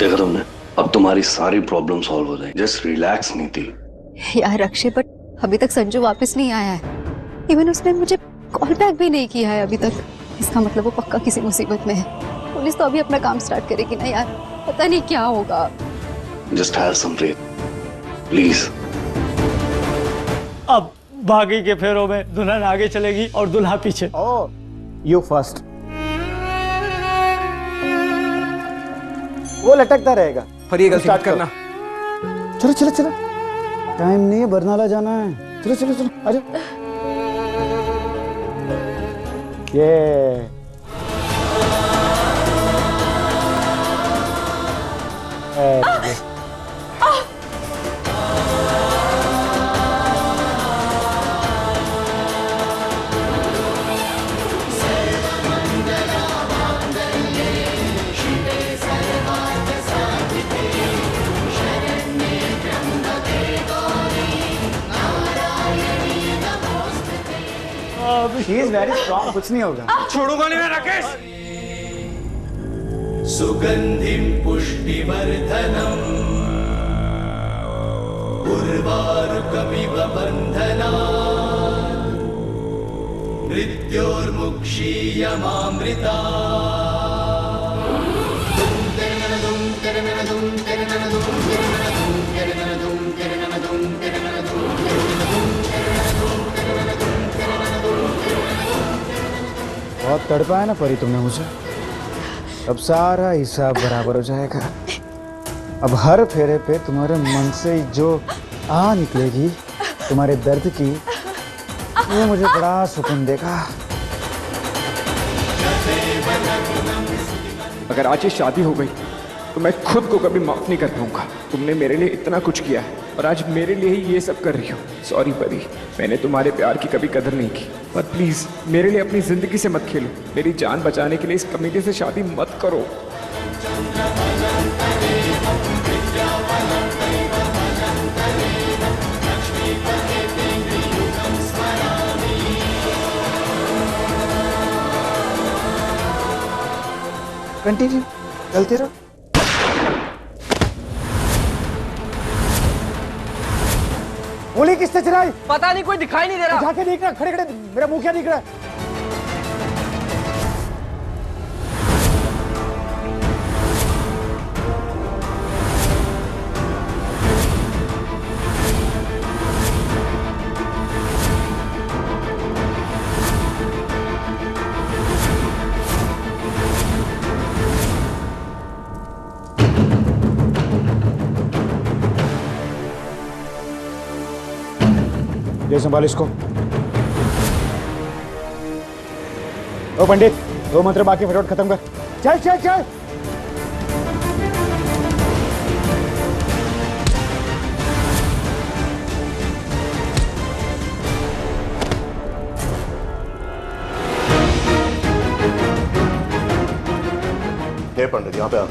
देखा तुमने, अब तुम्हारी सारी प्रॉब्लम सॉल्व हो जाएगी। जस्ट रिलैक्स नीति। यार अक्षय, बट अभी तक संजू वापस नहीं आया है। इवन उसने मुझे कॉल बैक भी नहीं किया है अभी तक। इसका मतलब वो पक्का किसी मुसीबत में है। पुलिस तो अभी अपना काम स्टार्ट करेगी ना यार, पता नहीं क्या होगा। Just have some faith please. अब बागी के फेरों में दुल्हन आगे चलेगी और दुल्हा पीछे। ओह, यू फर्स्ट। वो लटकता रहेगा। पर ये गलती मत करना। चलो चलो चलो, टाइम नहीं है, बरनाला जाना है। चलो चलो चलो, आजा। ये She is very strong, कुछ नहीं होगा। छोड़ूंगा नहीं मैं राकेश। सुगंधिं पुष्टिवर्धनम् उर्वारुकमिव बन्धनात् मृत्योर्मुक्षीयमामृता बहुत तड़पा है ना परी तुमने मुझे। अब सारा हिसाब बराबर हो जाएगा। अब हर फेरे पे तुम्हारे मन से जो आ निकलेगी तुम्हारे दर्द की, वो मुझे बड़ा सुकून देगा। अगर आज ये शादी हो गई तो मैं खुद को कभी माफ नहीं कर पाऊंगा। तुमने मेरे लिए इतना कुछ किया है और आज मेरे लिए ही ये सब कर रही हो। सॉरी परी, मैंने तुम्हारे प्यार की कभी कदर नहीं की। पर प्लीज मेरे लिए अपनी जिंदगी से मत खेलो। मेरी जान बचाने के लिए इस कमेटी से शादी मत करो। कंटिन्यू, चलते रहो। गोली किसने चलाई? पता नहीं, कोई दिखाई नहीं दे रहा। जाके देख रहा, खड़े खड़े मेरा मुंह क्या दिख रहा है? ये संभाल इसको। ओ पंडित, 2 मंत्र बाकी, फटाफट खत्म कर। चल चल चल। हे पंडित, यहाँ पे आ।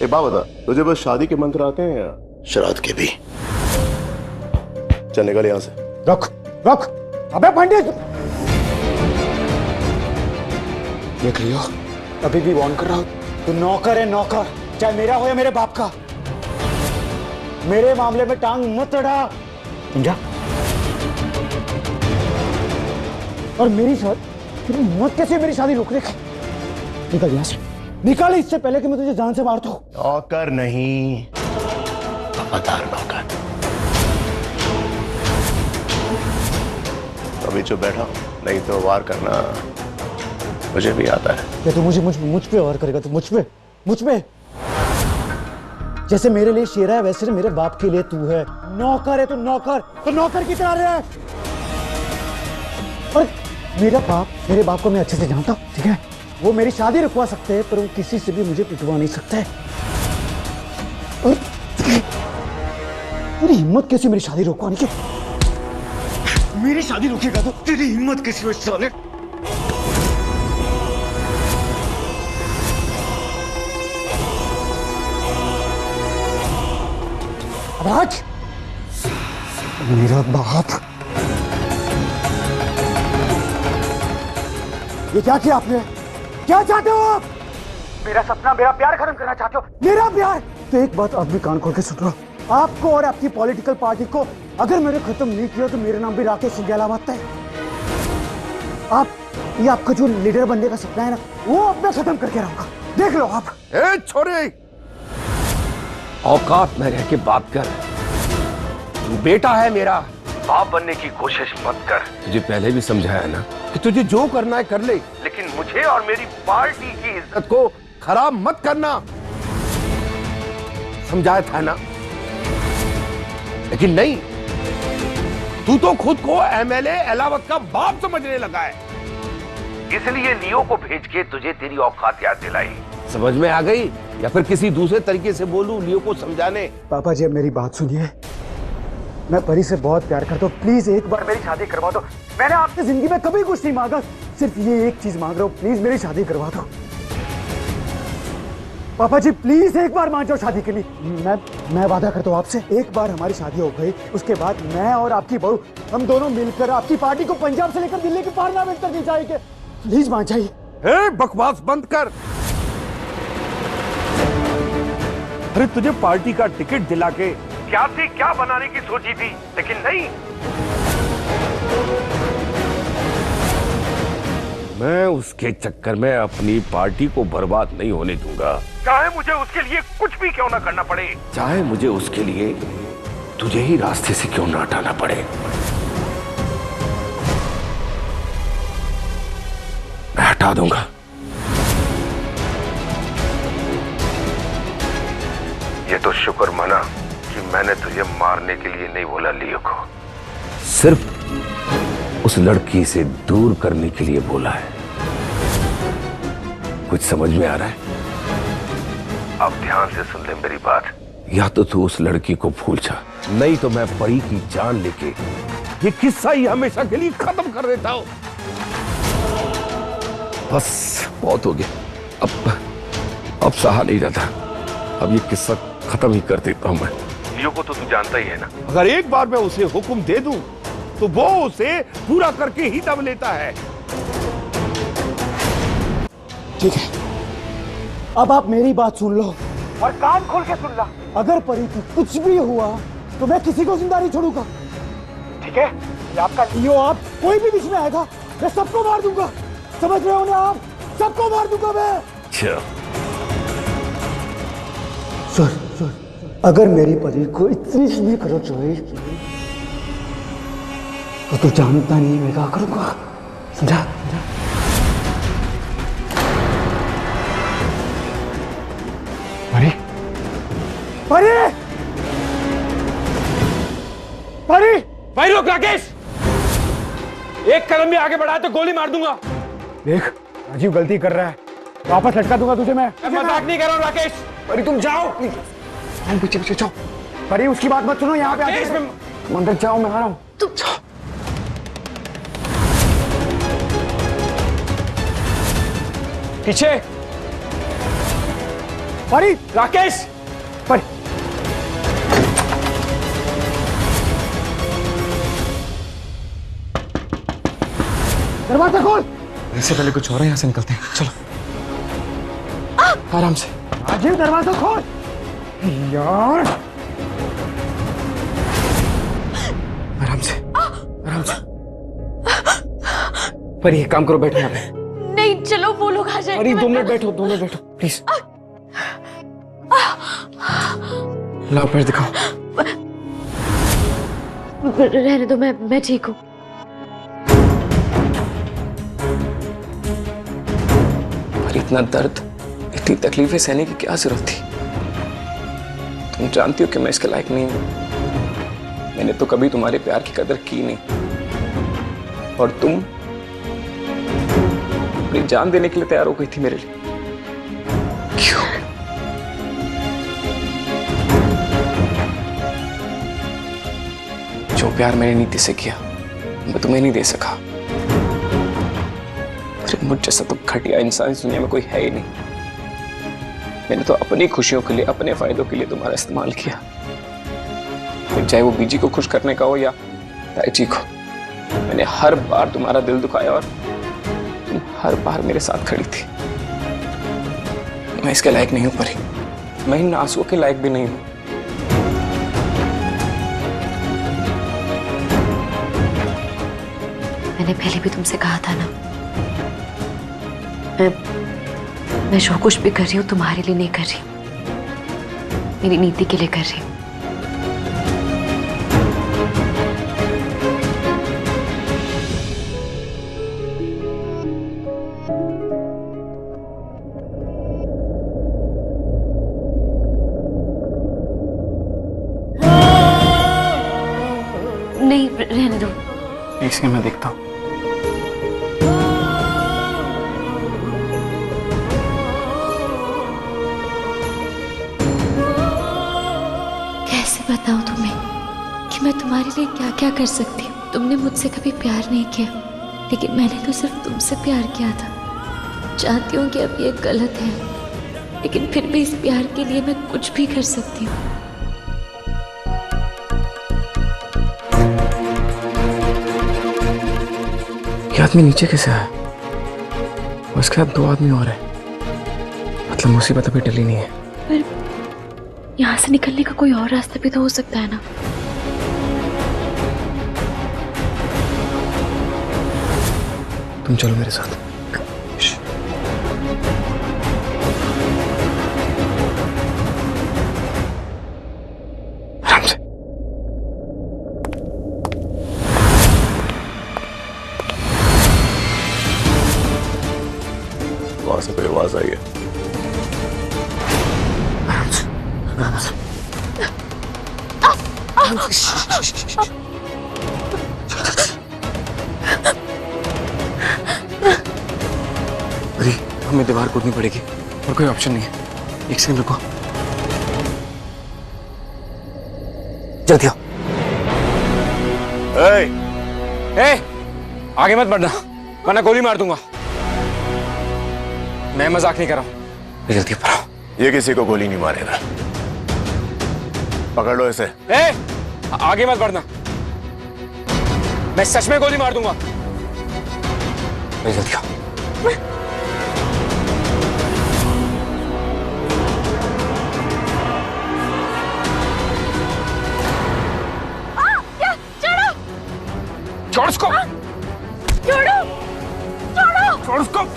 एक बात बता, तुझे बस शादी के मंत्र आते हैं या श्राद्ध के भी? चल निकल यहाँ से। रख रख। अबे पंडित, देख लियो, अभी भी वार्न कर रहा हूं, तू नौकर है, नौकर। चाहे मेरा हो या मेरे बाप का। मेरे मामले में टांग मत अड़ा, समझा? और मेरी शादी, तेरी हिम्मत कैसे मेरी शादी रोकने की? निकल यहाँ से, निकल इससे पहले कि मैं तुझे जान से मार दूं। नौकर नहीं, वफादार नौकर। अभी जो बैठा, नहीं तो वार करना मुझे भी आता है। क्या तू मुझ पे वार करेगा? तू मुझ पे जैसे मेरे लिए शेरा है, वैसे मेरे बाप के लिए तू है। नौकर है तो नौकर की तरह रहे। और मेरे बाप को मैं अच्छे से जानता हूं, ठीक है? वो मेरी शादी रुकवा सकते हैं, पर वो किसी से भी मुझे पिटवा नहीं सकते। और तेरी हिम्मत कैसी मेरी शादी रोकवाने की? मेरी शादी रुकेगा तो तेरी हिम्मत कैसी हो साले? अब आज मेरा बाप। ये क्या किया आपने? क्या चाहते हो आप? मेरा सपना, मेरा प्यार खत्म करना चाहते हो? मेरा प्यार? तो एक बात आप भी कान खोल के सुन लो, आपको और आपकी पॉलिटिकल पार्टी को अगर मैंने खत्म नहीं किया तो मेरा नाम भी राकेश सिंघेलावत है। आप, ये आपका जो लीडर बनने का सपना है ना, वो अब मैं खत्म करके रहूंगा, देख लो आप। ए छोरे, औकात में रह के बात कर। तू बेटा है मेरा, बाप बनने की कोशिश मत कर। तुझे पहले भी समझाया ना कि तुझे जो करना है कर ले, लेकिन मुझे और मेरी पार्टी की इज्जत को खराब मत करना। समझाया था ना? लेकिन नहीं, तू तो खुद को एमएलए एलावत का बाप समझने लगा है, इसलिए लियो को भेज के तुझे तेरी औकात याद दिलाई। समझ में आ गई? या फिर किसी दूसरे तरीके से बोलूं लियो को समझाने? पापा जी, अब मेरी बात सुनिए, मैं परी से बहुत प्यार करता हूँ, प्लीज एक बार मेरी शादी करवा दो। मैंने आपकी जिंदगी में कभी कुछ नहीं मांगा, सिर्फ ये एक चीज मांग रहा हूँ, प्लीज मेरी शादी करवा दो। पापा जी प्लीज एक बार मान जाओ शादी के लिए। मैं वादा करता हूँ आपसे, एक बार हमारी शादी हो गई उसके बाद मैं और आपकी बहू, हम दोनों मिलकर आपकी पार्टी को पंजाब से लेकर दिल्ली के पार्लियामेंट तक ले जाएंगे। प्लीज मान जाइए। बकवास बंद कर। अरे तुझे पार्टी का टिकट दिला के क्या थी क्या बनाने की सोची थी, लेकिन नहीं, मैं उसके चक्कर में अपनी पार्टी को बर्बाद नहीं होने दूंगा, चाहे मुझे उसके लिए कुछ भी क्यों ना करना पड़े, चाहे मुझे उसके लिए तुझे ही रास्ते से क्यों ना हटाना पड़े। मैं हटा दूंगा। ये तो शुक्र मना कि मैंने तुझे मारने के लिए नहीं बोला लियो को, सिर्फ उस लड़की से दूर करने के लिए बोला है। कुछ समझ में आ रहा है? अब ध्यान से सुन ले मेरी बात, या तो तू उस लड़की को भूल जा, नहीं तो मैं परी की जान लेके ये किस्सा ही हमेशा के लिए खत्म कर देता हूं। बस बहुत हो गया, अब सहा नहीं जाता, अब ये किस्सा खत्म ही कर देता हूं मैं। लियो को तो तू जानता ही है ना, अगर एक बार मैं उसे हुक्म दे दूं तो वो उसे पूरा करके ही दम लेता है। ठीक है, अब आप मेरी बात सुन लो और कान खोल के सुन ला। अगर परी को कुछ भी हुआ तो मैं किसी को जिंदा नहीं छोड़ूंगा, ठीक है? ये आपका लियो, आप कोई भी बीच में आएगा मैं सबको मार दूंगा, समझ रहे हो ना? आप सबको मार दूंगा मैं। सुन, अगर मेरी परी को इतनी भी खरोच हुई तो तू जानता नहीं मैं क्या करूंगा, समझा? परी, परी, परी, भाई रोक राकेश, एक कदम भी आगे बढ़ाया तो गोली मार दूंगा। देख राजीव गलती कर रहा है, वापस लटका दूंगा तुझे मैं। मजाक नहीं कर रहा हूं राकेश। परी तुम जाओ, पीछे पीछे जाओ। परी उसकी बात मत सुनो, यहाँ पे अंदर जाओ, मैं आ रहा हूँ। तुम पीछे। परी, राकेश, परी, दरवाजा खोल। इससे पहले कुछ हो रहा है, यहाँ से निकलते हैं, चलो आराम से। राजीव दरवाजा खोल यार। आराम से, आराम से। पर एक काम करो, बैठो यहाँ पे। नहीं चलो, वो लोग आ जाएंगे। अरे 2 मिनट बैठो, 2 मिनट बैठो प्लीज। लाओ पैर दिखाओ। रहने दो, मैं ठीक हूँ। पर इतना दर्द, इतनी तकलीफें सहने की क्या जरूरत थी? तुम जानती हो कि मैं इसके लायक नहीं हूं। मैंने तो कभी तुम्हारे प्यार की कदर की नहीं, और तुम अपनी जान देने के लिए तैयार हो गई थी मेरे लिए। क्यों? जो प्यार मैंने नीति से किया मैं तुम्हें नहीं दे सका। अरे मुझ जैसा तो घटिया इंसान इस दुनिया में कोई है ही नहीं। मैंने तो अपनी खुशियों के लिए, अपने फायदों के लिए तुम्हारा इस्तेमाल किया, फिर चाहे वो बीजी को खुश करने का हो या ताईजी को। मैंने हर बार तुम्हारा दिल दुखाया और तुम हर बार मेरे साथ खड़ी थी। मैं इसके लायक नहीं हूं परी, मैं इन आंसुओं के लायक भी नहीं हूं। मैंने पहले भी तुमसे कहा था ना, मैं जो कुछ भी कर रही हूँ तुम्हारे लिए नहीं कर रही, मेरी नीति के लिए कर रही हूँ। नहीं रहने दो। एक सेकंड मैं देखता हूँ। कैसे बताऊं तुम्हें कि मैं तुम्हारे लिए क्या क्या कर सकती हूँ। तुमने मुझसे कभी प्यार नहीं किया, लेकिन मैंने तो सिर्फ तुमसे प्यार किया था। जानती हूँ कि अब ये गलत है, लेकिन फिर भी इस प्यार के लिए मैं कुछ भी कर सकती हूँ। ये आदमी नीचे कैसे आया? और उसके साथ 2 आदमी और हैं। मतलब मुसीबत अभी टली नहीं है। पर यहाँ से निकलने का कोई और रास्ता भी तो हो सकता है ना। तुम चलो मेरे साथ। आराम से। वहां से कोई आवाज आई है? अरे हमें दीवार कूदनी पड़ेगी और कोई ऑप्शन नहीं है। एक सेकंड रुको। जल्दी आओ। ए, आगे मत बढ़ना वरना गोली मार दूंगा। मैं मजाक नहीं कर रहा हूं। जल्दी ऊपर आओ। ये किसी को गोली नहीं मारेगा। पकड़ लो इसे। आगे मत बढ़ना, मैं सच में गोली मार दूंगा। जल्दी आओ। छोड़ उसको। छोड़ो, छोड़ो। छोड़ उसको।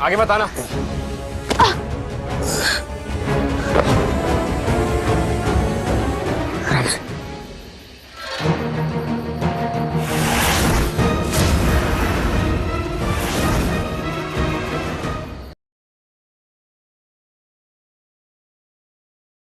आगे मत आना।